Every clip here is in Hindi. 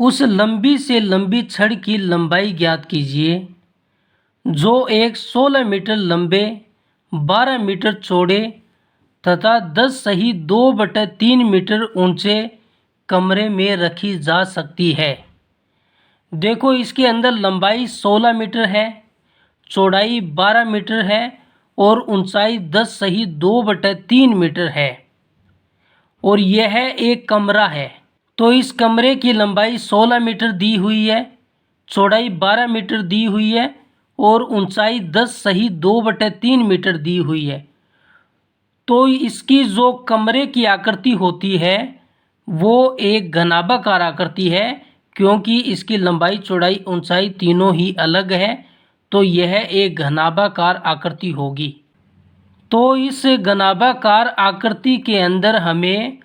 उस लंबी से लंबी छड़ की लंबाई ज्ञात कीजिए जो एक 16 मीटर लंबे, 12 मीटर चौड़े तथा 10 सही 2/3 मीटर ऊंचे कमरे में रखी जा सकती है। देखो, इसके अंदर लंबाई 16 मीटर है, चौड़ाई 12 मीटर है और ऊंचाई 10 सही 2/3 मीटर है और यह एक कमरा है। तो इस कमरे की लंबाई 16 मीटर दी हुई है, चौड़ाई 12 मीटर दी हुई है और ऊंचाई 10 सही 2/3 मीटर दी हुई है। तो इसकी जो कमरे की आकृति होती है वो एक घनाभाकार आकृति है, क्योंकि इसकी लंबाई, चौड़ाई, ऊंचाई तीनों ही अलग है, तो यह एक घनाभाकार आकृति होगी। तो इस घनाभाकार आकृति के अंदर हमें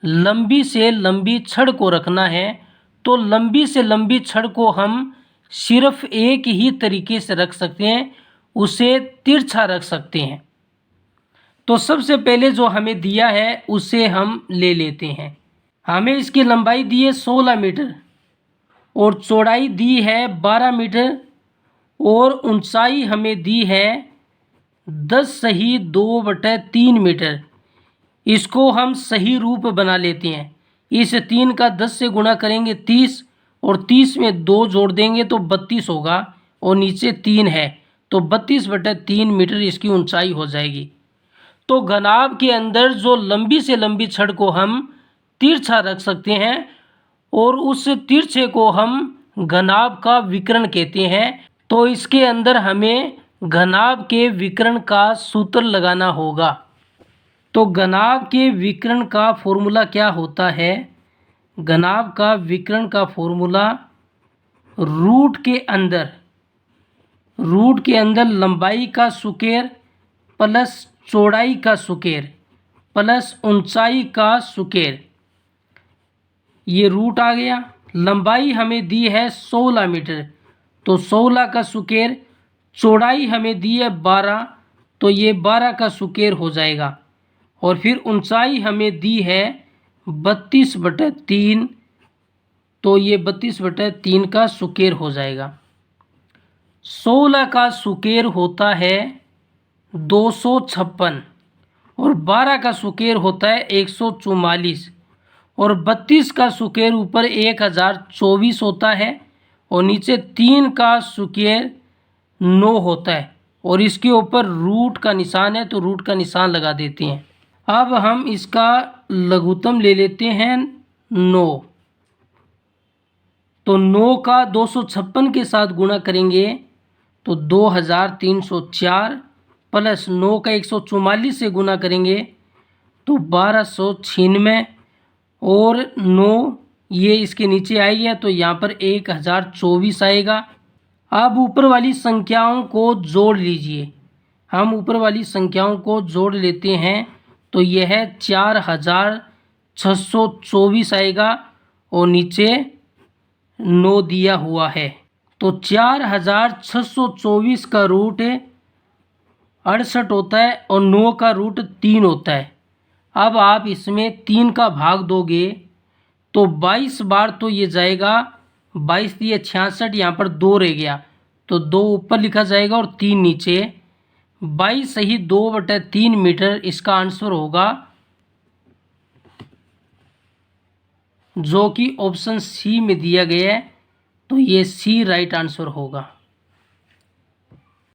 लंबी से लंबी छड़ को रखना है। तो लंबी से लंबी छड़ को हम सिर्फ एक ही तरीके से रख सकते हैं, उसे तिरछा रख सकते हैं। तो सबसे पहले जो हमें दिया है उसे हम ले लेते हैं। हमें इसकी लंबाई दी है 16 मीटर और चौड़ाई दी है 12 मीटर और ऊंचाई हमें दी है 10 सही 2/3 मीटर। इसको हम सही रूप बना लेते हैं। इस 3 का 10 से गुणा करेंगे 30 और 30 में 2 जोड़ देंगे तो 32 होगा और नीचे 3 है, तो 32/3 मीटर इसकी ऊंचाई हो जाएगी। तो घनाभ के अंदर जो लंबी से लंबी छड़ को हम तिरछा रख सकते हैं और उस तिरछे को हम घनाभ का विकर्ण कहते हैं। तो इसके अंदर हमें घनाभ के विकर्ण का सूत्र लगाना होगा। तो घनाभ के विकर्ण का फॉर्मूला क्या होता है? घनाभ का विकर्ण का फॉर्मूला रूट के अंदर लंबाई का स्क्वायर प्लस चौड़ाई का स्क्वायर प्लस ऊंचाई का स्क्वायर, ये रूट आ गया। लंबाई हमें दी है 16 मीटर, तो 16 का स्क्वायर, चौड़ाई हमें दी है 12, तो ये 12 का स्क्वायर हो जाएगा और फिर ऊंचाई हमें दी है 32/3, तो ये 32/3 का स्क्वायर हो जाएगा। 16 का स्क्वायर होता है 256 और 12 का स्क्वायर होता है 144 और 32 का स्क्वायर ऊपर 1024 होता है और नीचे 3 का स्क्वायर 9 होता है और इसके ऊपर रूट का निशान है, तो रूट का निशान लगा देते हैं। अब हम इसका लघुत्तम ले लेते हैं 9। तो 9 का 256 के साथ गुणा करेंगे तो 2304 प्लस 9 का 144 से गुणा करेंगे तो 1296 और 9 ये इसके नीचे आएगा तो यहाँ पर 1024 आएगा। अब ऊपर वाली संख्याओं को जोड़ लीजिए। हम ऊपर वाली संख्याओं को जोड़ लेते हैं तो यह 4624 आएगा और नीचे 9 दिया हुआ है। तो 4624 का रूट 68 होता है और 9 का रूट 3 होता है। अब आप इसमें 3 का भाग दोगे तो 22 बार तो ये जाएगा, 22 दिए 66, यहाँ पर 2 रह गया तो 2 ऊपर लिखा जाएगा और 3 नीचे। 22 सही 2/3 मीटर इसका आंसर होगा, जो कि ऑप्शन सी में दिया गया है। तो ये सी राइट आंसर होगा।